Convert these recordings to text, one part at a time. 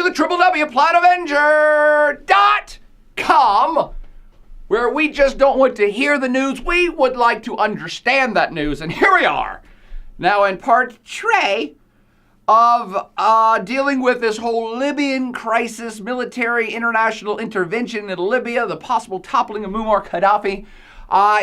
the www.plaidavenger.com, where we just don't want to hear the news. We would like to understand that news. And here we are. Now in part 3 of dealing with this whole Libyan crisis, military international intervention in Libya, the possible toppling of Muammar Gaddafi,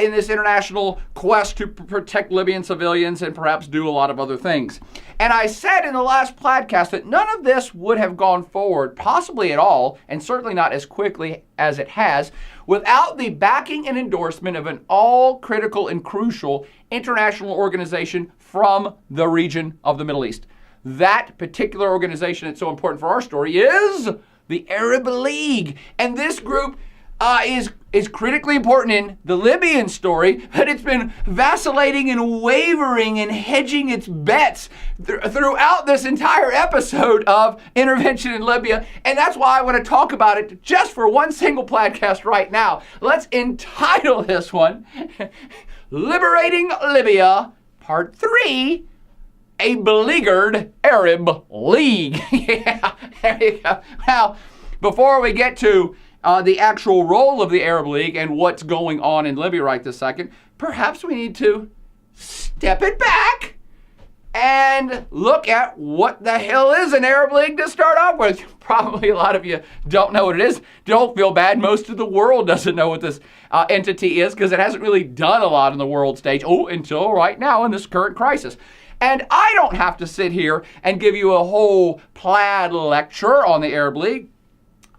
in this international quest to protect Libyan civilians and perhaps do a lot of other things. And I said in the last podcast that none of this would have gone forward, possibly at all, and certainly not as quickly as it has, without the backing and endorsement of an all-critical and crucial international organization from the region of the Middle East. That particular organization that's so important for our story is the Arab League. And this group is critically important in the Libyan story, but it's been vacillating and wavering and hedging its bets throughout this entire episode of Intervention in Libya. And that's why I want to talk about it just for one single podcast right now. Let's entitle this one Liberating Libya, Part 3, A Beleagured Arab League. Yeah, there you go. Now, before we get to the actual role of the Arab League and what's going on in Libya right this second, perhaps we need to step it back and look at what the hell is an Arab League to start off with. Probably a lot of you don't know what it is. Don't feel bad. Most of the world doesn't know what this entity is because it hasn't really done a lot on the world stage until right now in this current crisis. And I don't have to sit here and give you a whole plaid lecture on the Arab League.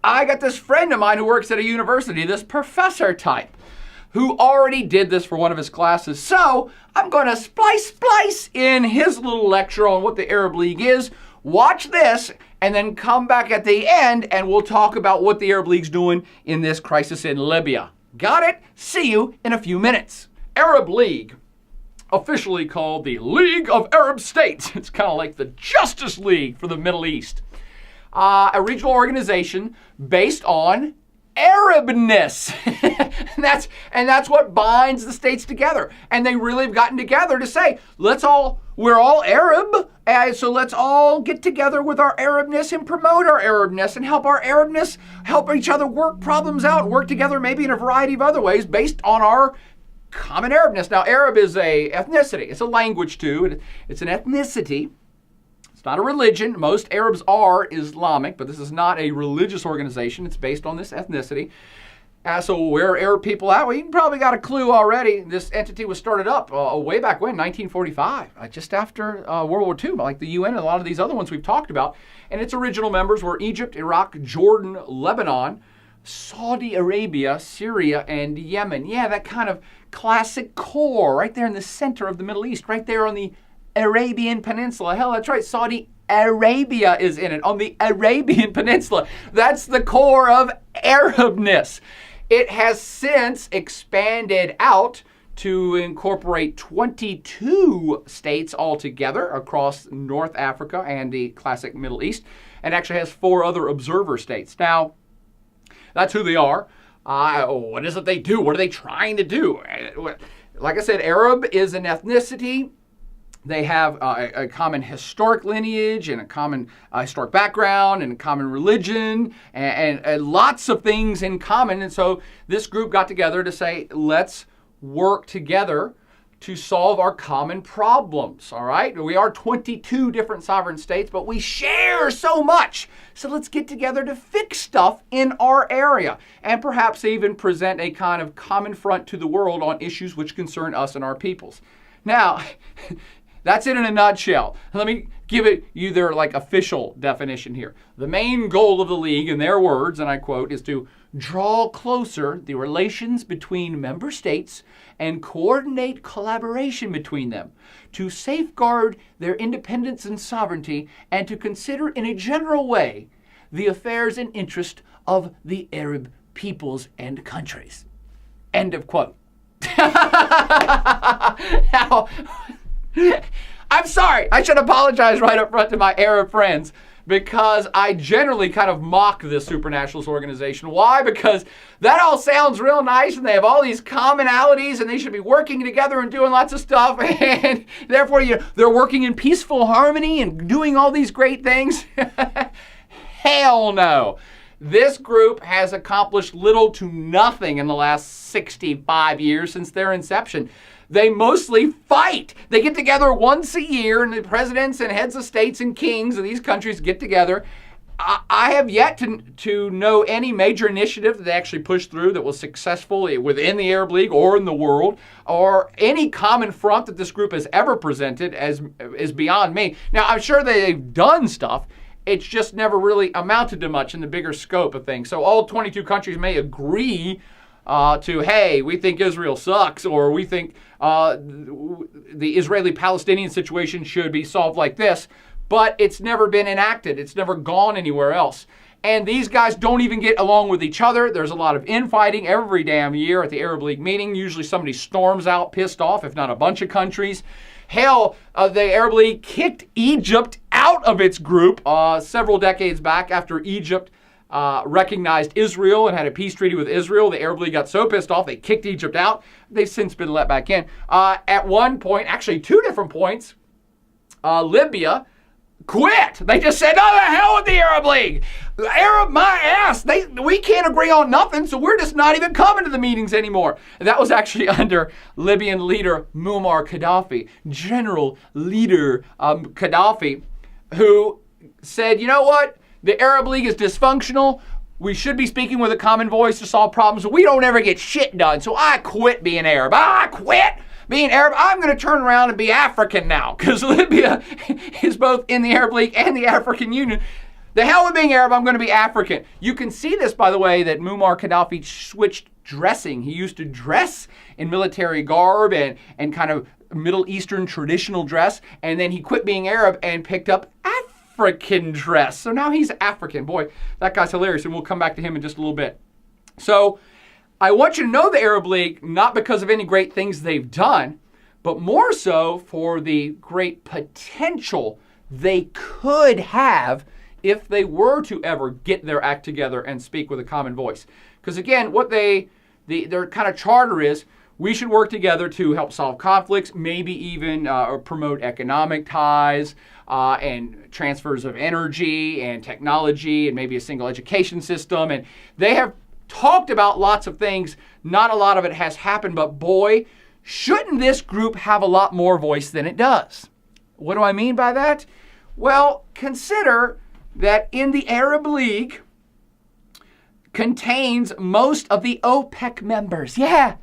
I got this friend of mine who works at a university, this professor type, who already did this for one of his classes. So I'm going to splice in his little lecture on what the Arab League is. Watch this and then come back at the end and we'll talk about what the Arab League's doing in this crisis in Libya. Got it? See you in a few minutes. Arab League, officially called the League of Arab States. It's kind of like the Justice League for the Middle East. A regional organization based on Arabness. and that's what binds the states together. And they really have gotten together to say, we're all Arab, so let's all get together with our Arabness and promote our Arabness and help our Arabness, help each other work problems out, work together maybe in a variety of other ways based on our common Arabness. Now, Arab is a ethnicity. It's a language too. It's an ethnicity. Not a religion. Most Arabs are Islamic, but this is not a religious organization. It's based on this ethnicity. So where are Arab people at? Well, you probably got a clue already. This entity was started up way back when, 1945, just after World War II, like the UN and a lot of these other ones we've talked about. And its original members were Egypt, Iraq, Jordan, Lebanon, Saudi Arabia, Syria, and Yemen. Yeah, that kind of classic core right there in the center of the Middle East, right there on the Arabian Peninsula. Hell, that's right. Saudi Arabia is in it, on the Arabian Peninsula. That's the core of Arabness. It has since expanded out to incorporate 22 states altogether across North Africa and the classic Middle East, and actually has 4 other observer states. Now, that's who they are. What is it they do? What are they trying to do? Like I said, Arab is an ethnicity. They have a common historic lineage and a common historic background and a common religion and lots of things in common. And so this group got together to say, let's work together to solve our common problems, all right? We are 22 different sovereign states, but we share so much. So let's get together to fix stuff in our area and perhaps even present a kind of common front to the world on issues which concern us and our peoples. Now, that's it in a nutshell. Let me give you their official definition here. The main goal of the League, in their words, and I quote, is to draw closer the relations between member states and coordinate collaboration between them, to safeguard their independence and sovereignty, and to consider in a general way the affairs and interest of the Arab peoples and countries. End of quote. Now, I'm sorry. I should apologize right up front to my Arab friends because I generally kind of mock this supranationalist organization. Why? Because that all sounds real nice and they have all these commonalities and they should be working together and doing lots of stuff and therefore they're working in peaceful harmony and doing all these great things. Hell no. This group has accomplished little to nothing in the last 65 years since their inception. They mostly fight. They get together once a year, and the presidents and heads of states and kings of these countries get together. I have yet to know any major initiative that they actually pushed through that was successful within the Arab League or in the world, or any common front that this group has ever presented is beyond me. Now, I'm sure they've done stuff. It's just never really amounted to much in the bigger scope of things. So all 22 countries may agree to, hey, we think Israel sucks, or we think the Israeli-Palestinian situation should be solved like this, but it's never been enacted. It's never gone anywhere else. And these guys don't even get along with each other. There's a lot of infighting every damn year at the Arab League meeting. Usually somebody storms out pissed off, if not a bunch of countries. Hell, the Arab League kicked Egypt out of its group several decades back after Egypt recognized Israel and had a peace treaty with Israel. The Arab League got so pissed off, they kicked Egypt out. They've since been let back in. At one point, actually 2 different points, Libya quit. They just said, "Oh, the hell with the Arab League. Arab, my ass. We can't agree on nothing, so we're just not even coming to the meetings anymore." And that was actually under Libyan leader Muammar Gaddafi, General Leader Gaddafi, who said, "You know what? The Arab League is dysfunctional. We should be speaking with a common voice to solve problems. We don't ever get shit done, so I quit being Arab. I quit being Arab. I'm going to turn around and be African now," because Libya is both in the Arab League and the African Union. The hell with being Arab, I'm going to be African. You can see this, by the way, that Muammar Gaddafi switched dressing. He used to dress in military garb and kind of Middle Eastern traditional dress, and then he quit being Arab and picked up African dress. So now he's African. Boy, that guy's hilarious, and we'll come back to him in just a little bit. So I want you to know the Arab League, not because of any great things they've done, but more so for the great potential they could have if they were to ever get their act together and speak with a common voice. Because again, what their kind of charter is, we should work together to help solve conflicts, maybe even promote economic ties and transfers of energy and technology and maybe a single education system. And they have talked about lots of things. Not a lot of it has happened, but boy, shouldn't this group have a lot more voice than it does. What do I mean by that? Well, consider that in the Arab League contains most of the OPEC members. Yeah.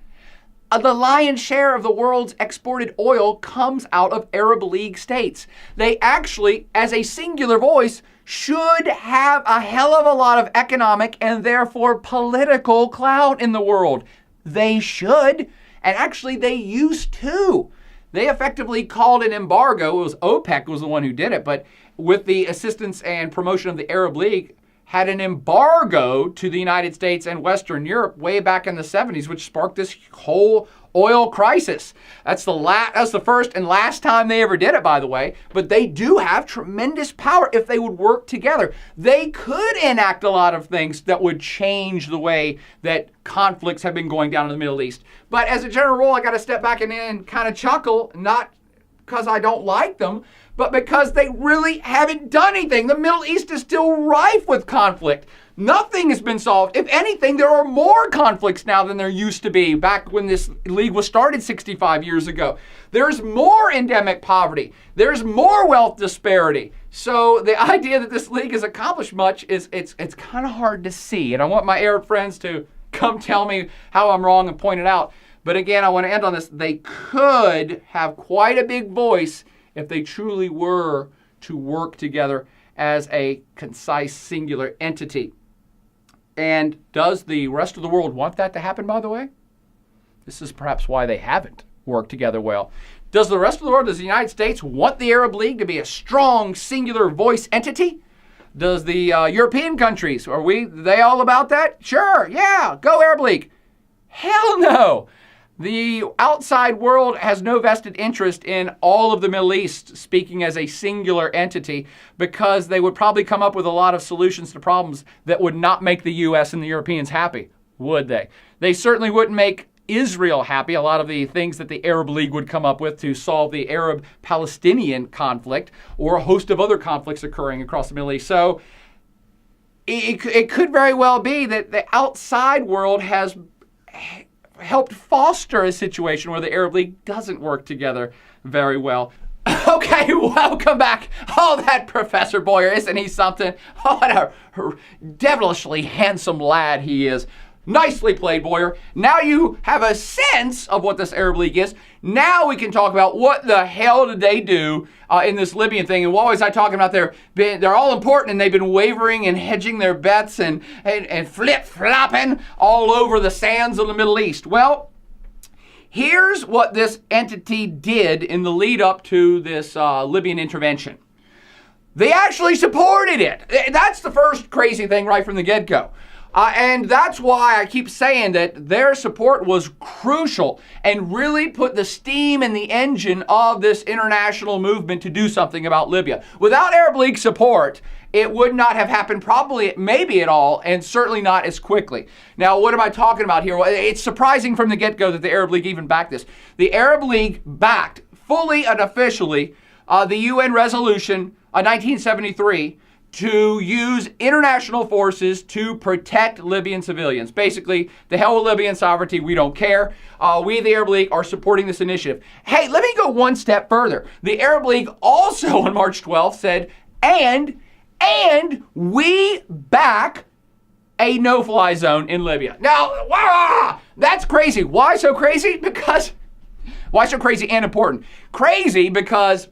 The lion's share of the world's exported oil comes out of Arab League states. They actually, as a singular voice, should have a hell of a lot of economic and therefore political clout in the world. They should, and actually they used to. They effectively called an embargo. It was OPEC was the one who did it, but with the assistance and promotion of the Arab League, had an embargo to the United States and Western Europe way back in the 70s, which sparked this whole oil crisis. That's the first and last time they ever did it, by the way. But they do have tremendous power if they would work together. They could enact a lot of things that would change the way that conflicts have been going down in the Middle East. But as a general rule, I got to step back and kind of chuckle, not because I don't like them, but because they really haven't done anything. The Middle East is still rife with conflict. Nothing has been solved. If anything, there are more conflicts now than there used to be back when this league was started 65 years ago. There's more endemic poverty. There's more wealth disparity. So the idea that this league has accomplished much is it's kind of hard to see. And I want my Arab friends to come tell me how I'm wrong and point it out. But again, I want to end on this. They could have quite a big voice if they truly were to work together as a concise, singular entity. And does the rest of the world want that to happen, by the way? This is perhaps why they haven't worked together well. Does the rest of the world, does the United States want the Arab League to be a strong, singular voice entity? Does the European countries, are they all about that? Sure, yeah, go Arab League. Hell no. The outside world has no vested interest in all of the Middle East speaking as a singular entity, because they would probably come up with a lot of solutions to problems that would not make the U.S. and the Europeans happy, would they? They certainly wouldn't make Israel happy, a lot of the things that the Arab League would come up with to solve the Arab-Palestinian conflict or a host of other conflicts occurring across the Middle East. So it could very well be that the outside world has helped foster a situation where the Arab League doesn't work together very well. Okay, welcome back. Oh, that Professor Boyer, isn't he something? Oh, what a devilishly handsome lad he is. Nicely played, Boyer. Now you have a sense of what this Arab League is. Now we can talk about what the hell did they do in this Libyan thing. And what was I talking about? They're all important, and they've been wavering and hedging their bets and flip-flopping all over the sands of the Middle East. Well, here's what this entity did in the lead up to this Libyan intervention. They actually supported it. That's the first crazy thing right from the get-go. And that's why I keep saying that their support was crucial and really put the steam in the engine of this international movement to do something about Libya. Without Arab League support, it would not have happened probably, maybe at all, and certainly not as quickly. Now, what am I talking about here? Well, it's surprising from the get-go that the Arab League even backed this. The Arab League backed fully and officially the UN resolution 1973 to use international forces to protect Libyan civilians. Basically, the hell with Libyan sovereignty, we don't care. We, the Arab League, are supporting this initiative. Hey, let me go one step further. The Arab League also on March 12th said, and we back a no-fly zone in Libya. Now, that's crazy. Why so crazy? Why so crazy and important? Crazy because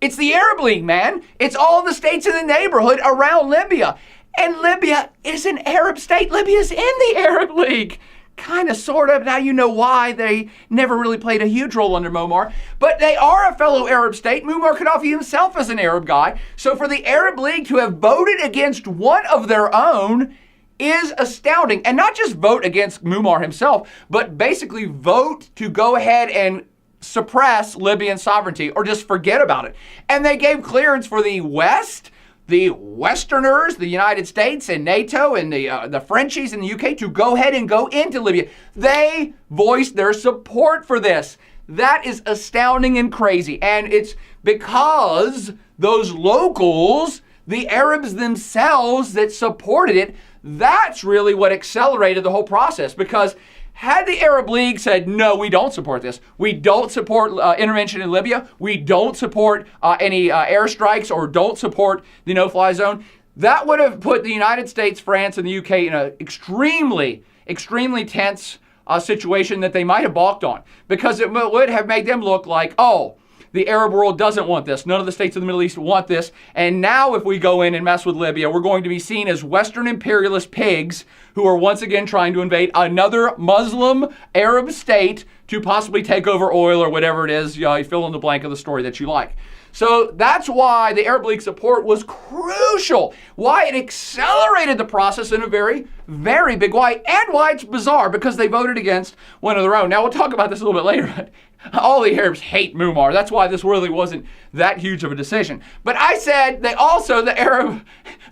it's the Arab League, man. It's all the states in the neighborhood around Libya. And Libya is an Arab state. Libya's in the Arab League. Kind of, sort of. Now you know why they never really played a huge role under Muammar. But they are a fellow Arab state. Muammar Gaddafi himself is an Arab guy. So for the Arab League to have voted against one of their own is astounding. And not just vote against Muammar himself, but basically vote to go ahead and suppress Libyan sovereignty or just forget about it. And they gave clearance for the West, the Westerners, the United States and NATO and the Frenchies in the UK to go ahead and go into Libya. They voiced their support for this. That is astounding and crazy. And it's because those locals, the Arabs themselves that supported it, that's really what accelerated the whole process. Because had the Arab League said, no, we don't support this, we don't support intervention in Libya, we don't support any airstrikes or don't support the no-fly zone, that would have put the United States, France, and the UK in an extremely tense situation that they might have balked on. Because it would have made them look like, oh, the Arab world doesn't want this. None of the states of the Middle East want this. And now if we go in and mess with Libya, we're going to be seen as Western imperialist pigs who are once again trying to invade another Muslim Arab state to possibly take over oil or whatever it is. You fill in the blank of the story that you like. So that's why the Arab League support was crucial, why it accelerated the process in a very, very big way, and why it's bizarre, because they voted against one of their own. Now, we'll talk about this a little bit later, but all the Arabs hate Muammar. That's why this really wasn't that huge of a decision. But I said they also, the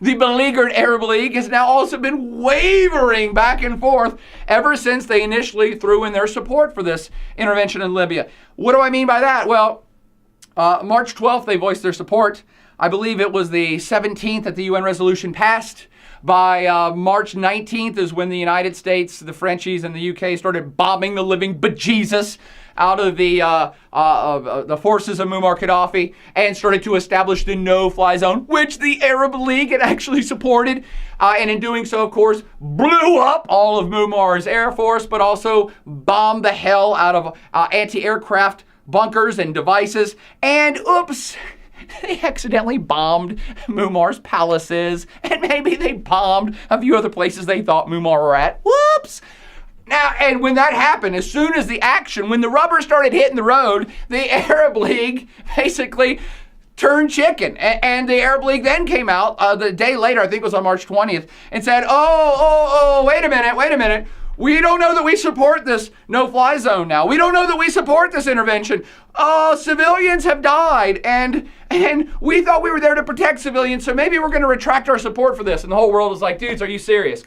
beleaguered Arab League has now also been wavering back and forth ever since they initially threw in their support for this intervention in Libya. What do I mean by that? Well, March 12th, they voiced their support. I believe it was the 17th that the UN resolution passed. By March 19th is when the United States, the Frenchies, and the UK started bombing the living bejesus out of the forces of Muammar Gaddafi and started to establish the no-fly zone, which the Arab League had actually supported. And in doing so, of course, blew up all of Muammar's air force, but also bombed the hell out of anti-aircraft bunkers and devices. And oops, they accidentally bombed Muammar's palaces, and maybe they bombed a few other places they thought Muammar were at. Whoops! Now, and when that happened, as soon as the action, when the rubber started hitting the road, the Arab League basically turned chicken. And the Arab League then came out the day later, I think it was on March 20th, and said, wait a minute. We don't know that we support this no-fly zone now. We don't know that we support this intervention. Civilians have died, and we thought we were there to protect civilians, so maybe we're going to retract our support for this. And the whole world was like, dudes, are you serious?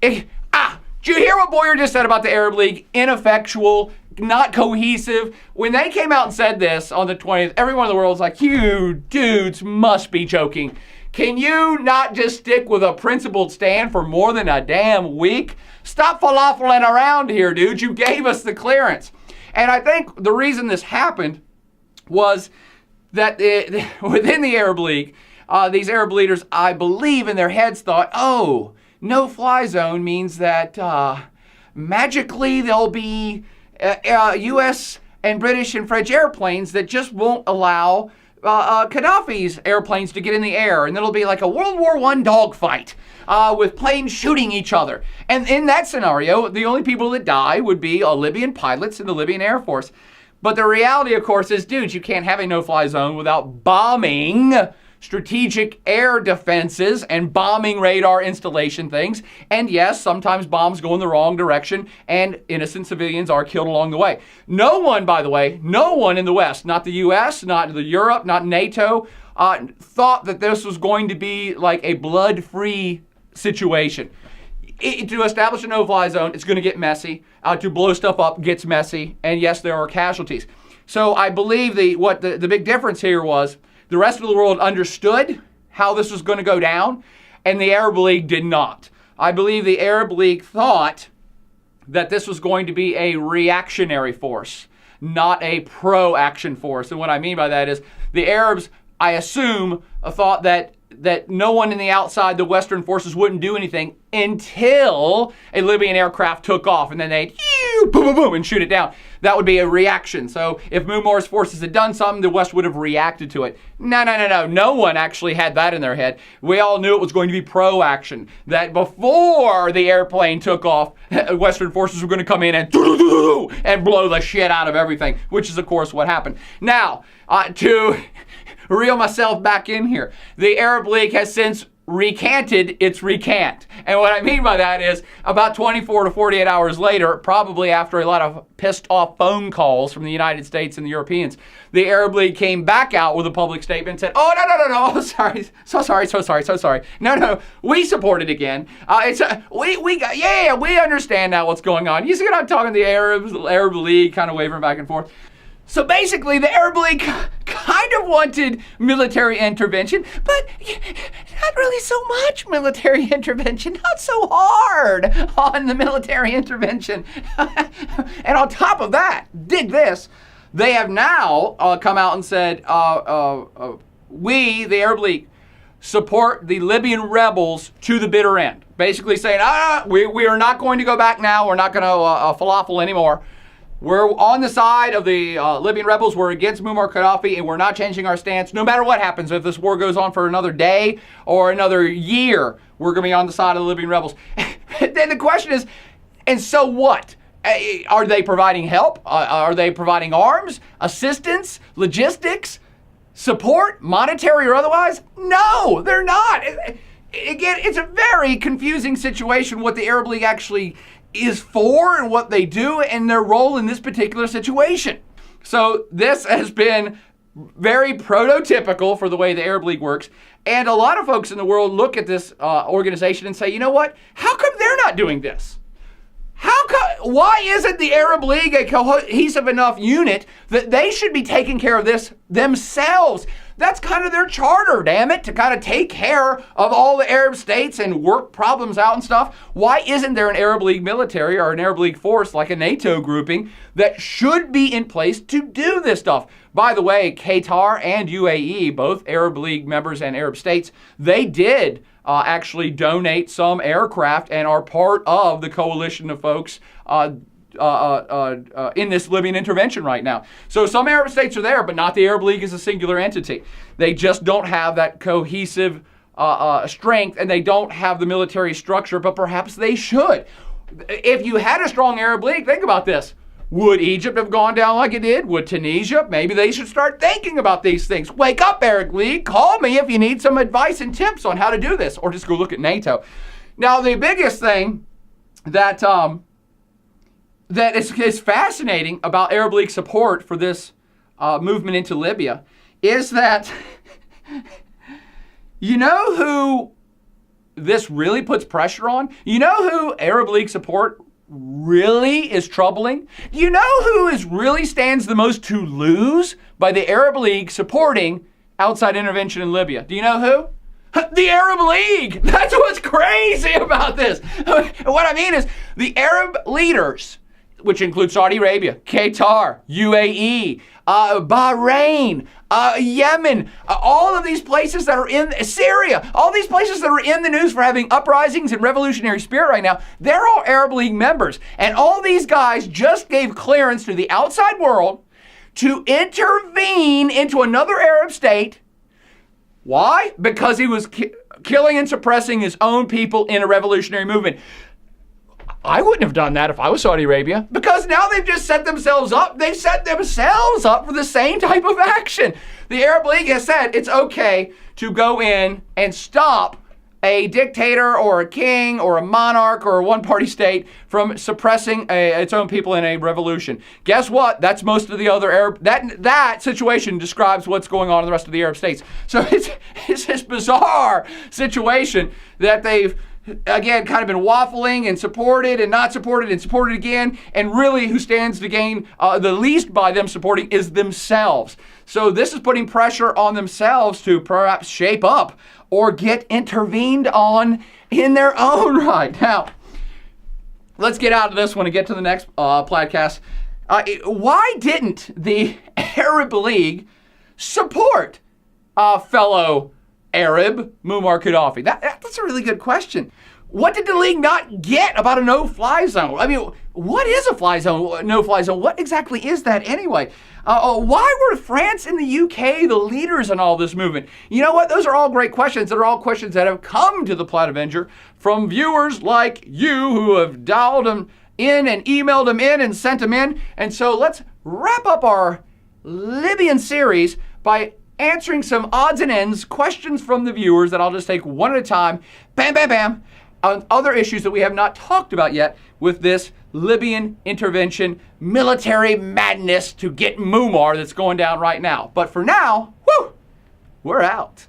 Did you hear what Boyer just said about the Arab League? Ineffectual, not cohesive. When they came out and said this on the 20th, everyone in the world was like, you dudes must be joking. Can you not just stick with a principled stand for more than a damn week? Stop falafeling around here, dude. You gave us the clearance. And I think the reason this happened was that within the Arab League, these Arab leaders, I believe in their heads thought, oh, no-fly zone means that magically there'll be U.S. and British and French airplanes that just won't allow Gaddafi's airplanes to get in the air. And it'll be like a World War I dogfight with planes shooting each other. And in that scenario, the only people that die would be Libyan pilots in the Libyan Air Force. But the reality, of course, is, dudes, you can't have a no-fly zone without bombing strategic air defenses and bombing radar installation things. And yes, sometimes bombs go in the wrong direction and innocent civilians are killed along the way. No one, by the way, no one in the West, not the US, not the Europe, not NATO, thought that this was going to be like a blood-free situation. To establish a no-fly zone, it's going to get messy. To blow stuff up gets messy. And yes, there are casualties. So I believe the big difference here was the rest of the world understood how this was going to go down, and the Arab League did not. I believe the Arab League thought that this was going to be a reactionary force, not a pro-action force. And what I mean by that is the Arabs, I assume, thought that no one in the outside, the Western forces, wouldn't do anything until a Libyan aircraft took off, and then they'd boom, boom, boom, and shoot it down. That would be a reaction. So if Muammar's forces had done something, the West would have reacted to it. No. No one actually had that in their head. We all knew it was going to be pro-action. That before the airplane took off, Western forces were going to come in and blow the shit out of everything, which is, of course, what happened. Now, to reel myself back in here, the Arab League has since recanted its recant. And what I mean by that is about 24 to 48 hours later, probably after a lot of pissed off phone calls from the United States and the Europeans, the Arab League came back out with a public statement and said, oh, no, sorry, so sorry. No, we support it again. We understand now what's going on. You see what I'm talking, the Arab League kind of wavering back and forth. So basically, the Arab League kind of wanted military intervention, but not really so much military intervention, not so hard on the military intervention. And on top of that, dig this, they have now come out and said, we, the Arab League, support the Libyan rebels to the bitter end. Basically saying, we are not going to go back now, we're not going to falafel anymore. We're on the side of the Libyan rebels. We're against Muammar Gaddafi, and we're not changing our stance. No matter what happens, if this war goes on for another day or another year, we're going to be on the side of the Libyan rebels. Then the question is, and so what? Are they providing help? Are they providing arms, assistance, logistics, support, monetary or otherwise? No, they're not. Again, it's a very confusing situation what the Arab League actually is for and what they do and their role in this particular situation. So this has been very prototypical for the way the Arab League works. And a lot of folks in the world look at this organization and say, you know what? How come they're not doing this? Why isn't the Arab League a cohesive enough unit that they should be taking care of this themselves? That's kind of their charter, damn it, to kind of take care of all the Arab states and work problems out and stuff. Why isn't there an Arab League military or an Arab League force like a NATO grouping that should be in place to do this stuff? By the way, Qatar and UAE, both Arab League members and Arab states, they did actually donate some aircraft and are part of the coalition of folks in this Libyan intervention right now. So some Arab states are there, but not the Arab League as a singular entity. They just don't have that cohesive strength, and they don't have the military structure, but perhaps they should. If you had a strong Arab League, think about this. Would Egypt have gone down like it did? Would Tunisia? Maybe they should start thinking about these things. Wake up, Arab League. Call me if you need some advice and tips on how to do this, or just go look at NATO. Now, the biggest thing that is fascinating about Arab League support for this movement into Libya is that you know who this really puts pressure on? You know who Arab League support really is troubling? Do you know who really stands the most to lose by the Arab League supporting outside intervention in Libya? Do you know who? The Arab League. That's what's crazy about this. What I mean is the Arab leaders, which include Saudi Arabia, Qatar, UAE, Bahrain, Yemen, all of these places that are in Syria, all these places that are in the news for having uprisings and revolutionary spirit right now, they're all Arab League members. And all these guys just gave clearance to the outside world to intervene into another Arab state. Why? Because he was killing and suppressing his own people in a revolutionary movement. I wouldn't have done that if I was Saudi Arabia, because now they've just set themselves up. They set themselves up for the same type of action. The Arab League has said it's okay to go in and stop a dictator or a king or a monarch or a one-party state from suppressing its own people in a revolution. Guess what? That's most of the other Arab. That situation describes what's going on in the rest of the Arab states. So it's this bizarre situation that they've, again, kind of been waffling and supported and not supported and supported again. And really who stands to gain the least by them supporting is themselves. So this is putting pressure on themselves to perhaps shape up or get intervened on in their own right. Now, let's get out of this one and get to the next podcast. Why didn't the Arab League support fellow Arab Muammar Gaddafi? That's a really good question. What did the league not get about a no-fly zone? I mean, what is a fly zone, no-fly zone? What exactly is that anyway? Why were France and the UK the leaders in all this movement? You know what? Those are all great questions. They're all questions that have come to the Plaid Avenger from viewers like you who have dialed them in and emailed them in and sent them in. And so let's wrap up our Libyan series by answering some odds and ends questions from the viewers that I'll just take one at a time. Bam, bam, bam. On other issues that we have not talked about yet with this Libyan intervention, military madness to get Muammar that's going down right now. But for now, we're out.